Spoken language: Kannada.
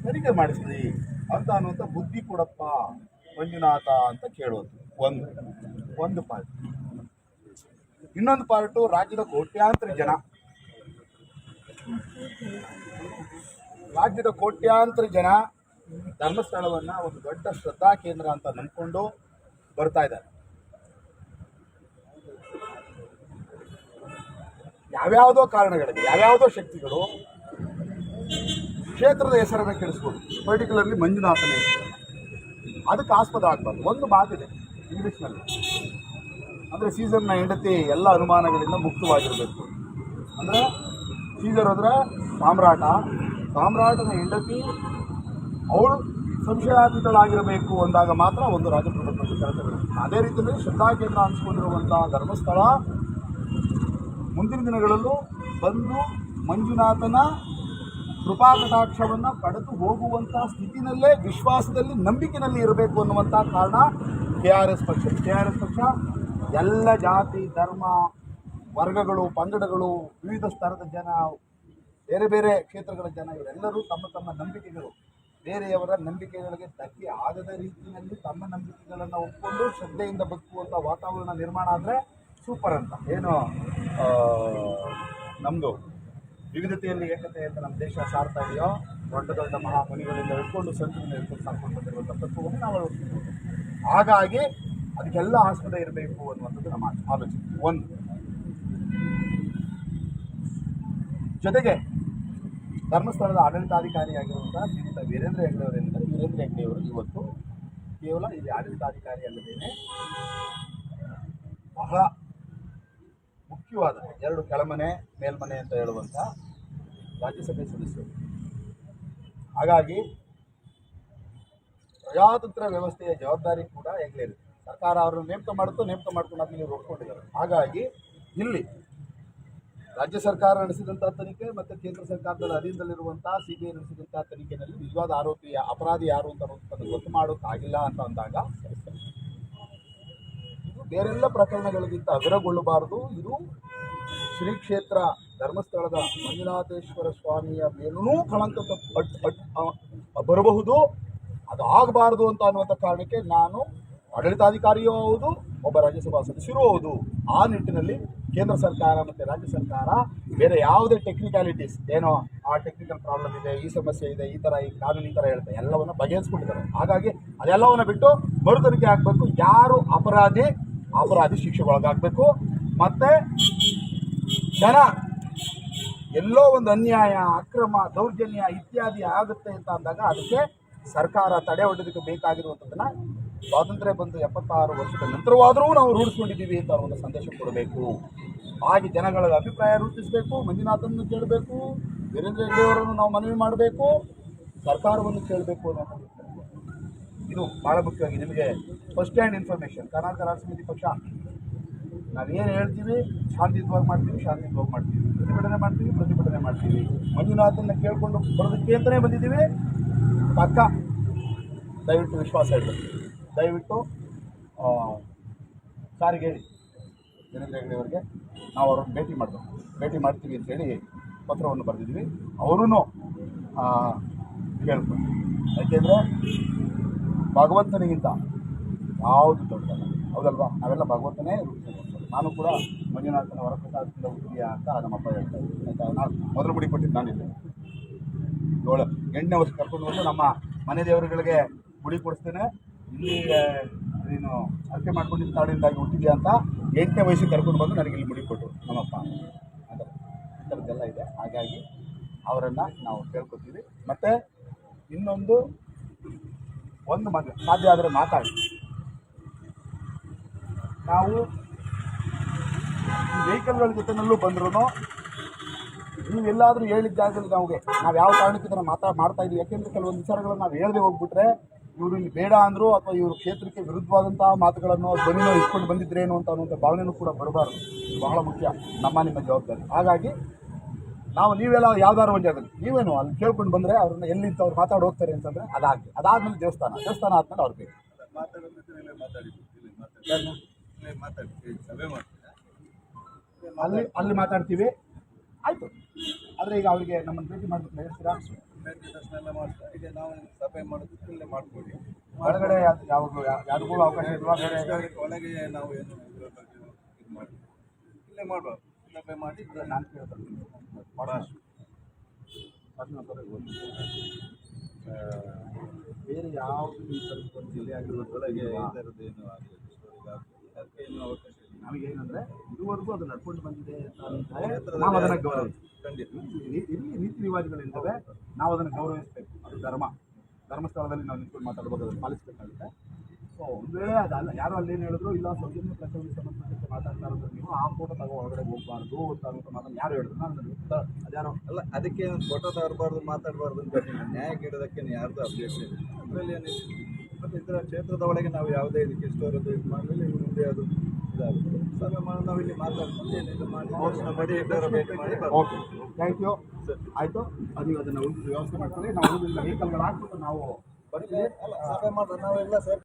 ತನಿಖೆ ಮಾಡಿಸ್ರಿ ಅಂತ ಅನ್ನುವಂಥ ಬುದ್ಧಿ ಕೊಡಪ್ಪ ಮಂಜುನಾಥ ಅಂತ ಕೇಳೋದು ಒಂದು ಪಾರ್ಟ್. ಇನ್ನೊಂದು ಪಾರ್ಟು ರಾಜ್ಯದ ಕೋಟ್ಯಾಂತರ ಜನ ಧರ್ಮಸ್ಥಳವನ್ನು ಒಂದು ದೊಡ್ಡ ಶ್ರದ್ಧಾ ಕೇಂದ್ರ ಅಂತ ನಂಬಿಕೊಂಡು ಬರ್ತಾ ಇದ್ದಾರೆ. ಯಾವ್ಯಾವುದೋ ಕಾರಣಗಳಿಗೆ ಯಾವ್ಯಾವುದೋ ಶಕ್ತಿಗಳು ಕ್ಷೇತ್ರದ ಹೆಸರನ್ನು ಕೆಡಿಸ್ಬೋದು, ಪರ್ಟಿಕ್ಯುಲರ್ಲಿ ಮಂಜುನಾಥನ ಹೆಸರು. ಅದಕ್ಕೆ ಆಸ್ಪದ ಆಗಬಾರ್ದು. ಒಂದು ಮಾತಿದೆ ಇಂಗ್ಲೀಷ್ನಲ್ಲಿ, ಅಂದರೆ ಸೀಸರ್ನ ಹೆಂಡತಿ ಎಲ್ಲ ಅನುಮಾನಗಳಿಂದ ಮುಕ್ತವಾಗಿರಬೇಕು. ಅಂದರೆ ಸೀಸರ್ ಹೋದರೆ ಸಾಮ್ರಾಟನ ಹೆಂಡತಿ ಅವಳು ಸಂಶಯಾತೀತಳಾಗಿರಬೇಕು ಅಂದಾಗ ಮಾತ್ರ ಒಂದು ರಾಜಪ್ರಭುತ್ವದ ಕೆಲಸಗಳು. ಅದೇ ರೀತಿಯಲ್ಲಿ ಶ್ರದ್ಧಾ ಕೇಂದ್ರ ಅನಿಸ್ಕೊಂಡಿರುವಂಥ ಧರ್ಮಸ್ಥಳ ಮುಂದಿನ ದಿನಗಳಲ್ಲೂ ಬಂದು ಮಂಜುನಾಥನ ಕೃಪಾ ಕಟಾಕ್ಷವನ್ನು ಪಡೆದು ಹೋಗುವಂಥ ಸ್ಥಿತಿನಲ್ಲೇ ವಿಶ್ವಾಸದಲ್ಲಿ ನಂಬಿಕೆಯಲ್ಲಿ ಇರಬೇಕು ಅನ್ನುವಂಥ ಕಾರಣ ಕೆ ಆರ್ ಎಸ್ ಪಕ್ಷ ಎಲ್ಲ ಜಾತಿ ಧರ್ಮ ವರ್ಗಗಳು ಪಂಗಡಗಳು ವಿವಿಧ ಸ್ತರದ ಜನ ಬೇರೆ ಬೇರೆ ಕ್ಷೇತ್ರಗಳ ಜನ ಇವರೆಲ್ಲರೂ ತಮ್ಮ ತಮ್ಮ ನಂಬಿಕೆಗಳು ಬೇರೆಯವರ ನಂಬಿಕೆಗಳಿಗೆ ಧಕ್ಕೆ ಆಗದ ರೀತಿಯಲ್ಲಿ ತಮ್ಮ ನಂಬಿಕೆಗಳನ್ನು ಒಪ್ಪಿಕೊಂಡು ಶ್ರದ್ಧೆಯಿಂದ ಬದುಕುವಂಥ ವಾತಾವರಣ ನಿರ್ಮಾಣ ಆದರೆ ಸೂಪರ್ ಅಂತ. ಏನು ನಮ್ಮದು ವಿವಿಧತೆಯಲ್ಲಿ ಏಕತೆ ಅಂತ ನಮ್ಮ ದೇಶ ಸಾರ್ತಾ ಇದೆಯೋ, ದೊಡ್ಡ ದೊಡ್ಡ ಮಹಾಮುನಿಗಳಿಂದ ಹಿಡ್ಕೊಂಡು ಸಂತರಿಂದ ಹಿಡ್ಕೊಂಡು ಸಾರ್ಕೊಂಡು ಬಂದಿರುವಂಥ ತತ್ವವನ್ನು ನಾವು ಹಾಗಾಗಿ ಅದಕ್ಕೆಲ್ಲ ಆಸ್ಪದ ಇರಬೇಕು ಅನ್ನುವಂಥದ್ದು ನಮ್ಮ ಆಲೋಚನೆ. ಒಂದು ಜೊತೆಗೆ ಧರ್ಮಸ್ಥಳದ ಆಡಳಿತಾಧಿಕಾರಿಯಾಗಿರುವಂಥ ಶ್ರೀಯುತ ವೀರೇಂದ್ರ ಹೆಗ್ಡೆಯವರು ಇವತ್ತು ಕೇವಲ ಇಲ್ಲಿ ಆಡಳಿತಾಧಿಕಾರಿ ಅಲ್ಲದೇನೆ ಬಹಳ ಮುಖ್ಯವಾದ 2 ಕೆಳಮನೆ ಮೇಲ್ಮನೆ ಅಂತ ಹೇಳುವಂಥ ರಾಜ್ಯಸಭೆ ಸದಸ್ಯರು. ಹಾಗಾಗಿ ಪ್ರಜಾತಂತ್ರ ವ್ಯವಸ್ಥೆಯ ಜವಾಬ್ದಾರಿ ಕೂಡ ಹೆಗ್ಡೆ ಇರುತ್ತೆ. ಸರ್ಕಾರ ಅವರನ್ನು ನೇಮಕ ಮಾಡ್ಕೊಂಡು ಅದನ್ನು ಇವರು ಒಪ್ಕೊಂಡಿದ್ದಾರೆ. ಹಾಗಾಗಿ ಇಲ್ಲಿ ರಾಜ್ಯ ಸರ್ಕಾರ ನಡೆಸಿದಂಥ ತನಿಖೆ ಮತ್ತು ಕೇಂದ್ರ ಸರ್ಕಾರದ ಅಧೀನದಲ್ಲಿರುವಂಥ CBI ನಡೆಸಿದಂಥ ತನಿಖೆಯಲ್ಲಿ ನಿಜವಾದ ಅಪರಾಧಿ ಯಾರು ಅಂತ ಗೊತ್ತು ಮಾಡೋಕ್ಕಾಗಿಲ್ಲ ಅಂತ ಅಂದಾಗ ಇದು ಬೇರೆಲ್ಲ ಪ್ರಕರಣಗಳಿಗಿಂತ ಅಗ್ರಗೊಳ್ಳಬಾರದು. ಇದು ಶ್ರೀ ಕ್ಷೇತ್ರ ಧರ್ಮಸ್ಥಳದ ಮಂಜುನಾಥೇಶ್ವರ ಸ್ವಾಮಿಯ ಮೇಲೂ ಕಳಂಕ ಬರಬಹುದು, ಅದು ಆಗಬಾರ್ದು ಅಂತ ಅನ್ನುವಂಥ ಕಾರಣಕ್ಕೆ ನಾನು ಆಡಳಿತಾಧಿಕಾರಿಯೂ ಹೌದು, ಒಬ್ಬ ರಾಜ್ಯಸಭಾ ಸದಸ್ಯರೂ ಹೌದು. ಆ ನಿಟ್ಟಿನಲ್ಲಿ ಕೇಂದ್ರ ಸರ್ಕಾರ ಮತ್ತು ರಾಜ್ಯ ಸರ್ಕಾರ ಬೇರೆ ಯಾವುದೇ ಟೆಕ್ನಿಕ್ಯಾಲಿಟೀಸ್ ಏನೋ ಆ ಟೆಕ್ನಿಕಲ್ ಪ್ರಾಬ್ಲಮ್ ಇದೆ, ಈ ಸಮಸ್ಯೆ ಇದೆ, ಈ ಕಾನೂನು ಈ ಥರ ಹೇಳ್ತಾರೆ, ಎಲ್ಲವನ್ನು ಬಗೆಹರಿಸ್ಕೊಂಡಿದ್ದಾರೆ. ಹಾಗಾಗಿ ಅದೆಲ್ಲವನ್ನು ಬಿಟ್ಟು ಮರುತನಿಖೆ ಆಗಬೇಕು. ಯಾರು ಅಪರಾಧಿ ಶಿಕ್ಷೆಗೊಳಗಾಗಬೇಕು. ಮತ್ತು ಜನ ಎಲ್ಲೋ ಒಂದು ಅನ್ಯಾಯ ಅಕ್ರಮ ದೌರ್ಜನ್ಯ ಇತ್ಯಾದಿ ಆಗುತ್ತೆ ಅಂತ ಅಂದಾಗ ಅದಕ್ಕೆ ಸರ್ಕಾರ ತಡೆ ಒಡ್ಡೋದಕ್ಕೆ ಬೇಕಾಗಿರುವಂಥದ್ದನ್ನು ಸ್ವಾತಂತ್ರ್ಯ ಬಂದು 76 ವರ್ಷದ ನಂತರವಾದರೂ ನಾವು ರೂಢಿಸ್ಕೊಂಡಿದ್ದೀವಿ ಅಂತ ಒಂದು ಸಂದೇಶ ಕೊಡಬೇಕು. ಹಾಗೆ ಜನಗಳ ಅಭಿಪ್ರಾಯ ರೂಪಿಸಬೇಕು, ಮಂಜುನಾಥನನ್ನು ಕೇಳಬೇಕು, ವೀರೇಂದ್ರ ಹೆಗ್ಡೆಯವರನ್ನು ನಾವು ಮನವಿ ಮಾಡಬೇಕು, ಸರ್ಕಾರವನ್ನು ಕೇಳಬೇಕು ಅನ್ನೋದು ಇದು ಭಾಳ ಮುಖ್ಯವಾಗಿ. ನಿಮಗೆ ಫಸ್ಟ್ ಹ್ಯಾಂಡ್ ಇನ್ಫಾರ್ಮೇಷನ್, ಕರ್ನಾಟಕ ರಾಷ್ಟ್ರ ಸಮಿತಿ ಪಕ್ಷ ನಾವೇನು ಹೇಳ್ತೀವಿ ಶಾಂತಿಯುತವಾಗಿ ಮಾಡ್ತೀವಿ, ಪ್ರತಿಭಟನೆ ಮಾಡ್ತೀವಿ. ಮಂಜುನಾಥನ ಕೇಳಿಕೊಂಡು ಬರೋದಕ್ಕೆ ಅಂತಲೇ ಬಂದಿದ್ದೀವಿ. ಪಕ್ಕ ದಯವಿಟ್ಟು ವಿಶ್ವಾಸ ಇಡಬೇಕು. ದಯವಿಟ್ಟು ಸಾರಿಗೆ ಹೇಳಿ ವೀರೇಂದ್ರ ಹೆಗ್ಡೆಯವರಿಗೆ ನಾವು ಅವ್ರನ್ನ ಭೇಟಿ ಮಾಡ್ತೀವಿ ಅಂತೇಳಿ ಪತ್ರವನ್ನು ಬರೆದಿದ್ವಿ. ಅವರೂ ಕೇಳ್ಕೊಂಡು, ಯಾಕೆಂದರೆ ಭಗವಂತನಿಗಿಂತ ಯಾವುದು ದೊಡ್ಡದಲ್ಲ, ಹೌದಲ್ವಾ? ನಾವೆಲ್ಲ ಭಗವಂತನೇ ರೂಪಿಸಿರ್ಬೋದು. ನಾನು ಕೂಡ ಮಂಜುನಾಥನ ವರಪ್ರಸಾದದಿಂದ ಹುಟ್ಟಿದೆಯಾ ಅಂತ ನಮ್ಮಪ್ಪ ಹೇಳ್ತಾ ಇದ್ದೀನಿ. ಆಯಿತಾ? ನಾನು ಮೊದಲು ಮುಡಿ ಕೊಟ್ಟಿದ್ದು ನಾನಿದ್ದೆ. 8ನೇ ವರ್ಷ ಕರ್ಕೊಂಡು ಬಂದು ನಮ್ಮ ಮನೆ ದೇವರುಗಳಿಗೆ ಮುಡಿ ಕೊಡಿಸ್ತೇನೆ, ಇಲ್ಲಿ ನೀನು ಅರ್ಕೆ ಮಾಡ್ಕೊಂಡಿದ್ದ ಕಾರಣದಿಂದಾಗಿ ಹುಟ್ಟಿದ್ಯಾ ಅಂತ 8ನೇ ವಯಸ್ಸಿಗೆ ಕರ್ಕೊಂಡು ಬಂದು ನನಗೆ ಇಲ್ಲಿ ಮುಡಿ ಕೊಟ್ಟರು ನಮ್ಮಪ್ಪ. ಅಂದರೆ ಈ ಥರದ್ದೆಲ್ಲ ಇದೆ. ಹಾಗಾಗಿ ಅವರನ್ನು ನಾವು ಕೇಳ್ಕೊತೀವಿ. ಮತ್ತು ಇನ್ನೊಂದು ಮಗ ಸಾಧ್ಯ ಆದರೆ ಮಾತಾಡಿ. ನಾವು ಈ ವೆಹಿಕಲ್ಗಳ ಜೊತೆನಲ್ಲೂ ಬಂದ್ರೂ ನೀವು ಎಲ್ಲಾದರೂ ಹೇಳಿದ ಜಾಗದಲ್ಲಿ ನಾವು ಯಾವ ಕಾರಣಕ್ಕೆ ಇದನ್ನು ಮಾಡ್ತಾ ಇದ್ದೀವಿ. ಯಾಕೆಂದರೆ ಕೆಲವೊಂದು ವಿಚಾರಗಳನ್ನು ನಾವು ಹೇಳದೆ ಹೋಗ್ಬಿಟ್ರೆ ಇವರು ಇಲ್ಲಿ ಬೇಡ ಅಂದರು ಅಥವಾ ಇವರು ಕ್ಷೇತ್ರಕ್ಕೆ ವಿರುದ್ಧವಾದಂಥ ಮಾತುಗಳನ್ನು ಧ್ವನಿನೋ ಇಟ್ಕೊಂಡು ಬಂದಿದ್ರೇನು ಅನ್ನುವಂಥ ಭಾವನೆಯೂ ಕೂಡ ಬರಬಾರ್ದು. ಬಹಳ ಮುಖ್ಯ ನಿಮ್ಮ ಜವಾಬ್ದಾರಿ. ಹಾಗಾಗಿ ನೀವೆಲ್ಲ ಯಾವ್ದಾದ್ರು ಒಂದು ಜಾಗದಲ್ಲಿ ನೀವೇನು ಅಲ್ಲಿ ಕೇಳ್ಕೊಂಡು ಬಂದರೆ ಅವ್ರನ್ನ ಎಲ್ಲಿಂತ ಅವ್ರು ಮಾತಾಡಿ ಹೋಗ್ತಾರೆ ಅಂತಂದರೆ ಅದಾದಮೇಲೆ ದೇವಸ್ಥಾನ ಆದಮೇಲೆ ಅವ್ರು ಬೇಕು ಅಲ್ಲಿ ಮಾತಾಡ್ತೀವಿ. ಆಯಿತು. ಆದರೆ ಈಗ ಅವರಿಗೆ ನಮ್ಮನ್ನು ಭೇಟಿ ಮಾಡಬೇಕು ಹೇಳ್ತೀರಾ? ಬೇರೆ ದರ್ಶನ ಎಲ್ಲ ಮಾಡ್ತಾ ಈಗ ನಾವು ಸಭೆ ಮಾಡೋದಕ್ಕೆ ಇಲ್ಲೇ ಮಾಡ್ಕೊಡಿ. ಹೊರಗಡೆ ಯಾವಾಗಲೂ ಯಾರಿಗೂ ಅವಕಾಶ ಇಲ್ವಾ? ಬೇರೆ ಒಳಗೆ ನಾವು ಏನು ಇದ್ರ ಬಗ್ಗೆ ಇದು ಮಾಡಿ ಇಲ್ಲೇ ಮಾಡುವ ಸಭೆ ಮಾಡಿ ನಾನು ಕೇಳ್ತೀನಿ ಬೇರೆ ಯಾವುದು ಈ ಥರದ್ದು ಜಿಲ್ಲೆ ಆಗಿರೋದು ಒಳಗೆ ಈ ಥರದ್ದು ಏನು ಆಗಲಿಲ್ಲ. ಅದಕ್ಕೆ ಏನು ಅವಕಾಶ ಇಲ್ಲ. ನಮಗೇನಂದ್ರೆ ಇದುವರೆಗೂ ಅದು ನಡ್ಕೊಂಡು ಬಂದಿದೆ ಅಂತ ನಾವು ಅದನ್ನು ಗೌರವಿಸ್ತೀವಿ. ಖಂಡಿತ ಇಲ್ಲಿ ರೀತಿ ರಿವಾಜುಗಳಿರ್ತವೆ, ನಾವು ಅದನ್ನು ಗೌರವಿಸಬೇಕು. ಅದು ಧರ್ಮಸ್ಥಳದಲ್ಲಿ ನಾವು ನಿಂತ್ಕೊಂಡು ಮಾತಾಡ್ಬೋದು, ಅದನ್ನು ಪಾಲಿಸಬೇಕಾಗುತ್ತೆ. ಸೊ ಒಂದು ವೇಳೆ ಅದಲ್ಲ ಯಾರು ಅಲ್ಲೇನು ಹೇಳಿದ್ರು ಇಲ್ಲ ಸೌಜನ್ಯ ಪ್ರಕರಣಕ್ಕೆ ಸಂಬಂಧಪಟ್ಟಂತೆ ಮಾತಾಡ್ತಾ ಇರೋದು ನೀವು ಆ ಫೋಟೋ ತಗೋ ಒಳಗಡೆ ಹೋಗಬಾರ್ದು ಅಂತ ಅನ್ನೋ ಮಾತನ್ನು ಯಾರು ಹೇಳಿದ್ರು? ನಾನು ಅದ್ಯಾರೋ ಅಲ್ಲ, ಅದಕ್ಕೆ ಫೋಟೋ ತರಬಾರ್ದು ಮಾತಾಡಬಾರ್ದು ಅಂತ ನ್ಯಾಯ ಕೇಳೋದಕ್ಕೆ ಯಾರ್ದು ಅಭ್ಯಾಸ ಇಲ್ಲ. ಅದರಲ್ಲಿ ಏನಿದೆ ಮತ್ತು ಇದರ ಕ್ಷೇತ್ರದ ಒಳಗೆ ನಾವು ಯಾವುದೇ ಇದಕ್ಕೆ ಇಷ್ಟವರದ್ದು ಇದು ಮಾಡಲಿಲ್ಲ. ಇನ್ನು ಮುಂದೆ ಅದು ಇದಾಗುತ್ತೆ. ಸಭೆ ಮಾಡಿ ನಾವು ಇಲ್ಲಿ ಮಾತಾಡ್ಕೊಂಡು ಏನಿದೆ ಮಾಡಿ ಭೇಟಿ ಮಾಡಿ ಓಕೆ, ಥ್ಯಾಂಕ್ ಯು. ಆಯಿತು, ಅದು ಅದನ್ನು ವ್ಯವಸ್ಥೆ ಮಾಡ್ತೀವಿ. ನಾವು ವೆಹಿಕಲ್ಗಳು ಹಾಕ್ಬಿಟ್ಟು ನಾವು ಬರ್ತೀವಿ. ಅಲ್ಲ, ಸಭೆ ಮಾಡೋದು ನಾವೆಲ್ಲ ಸೇರಿ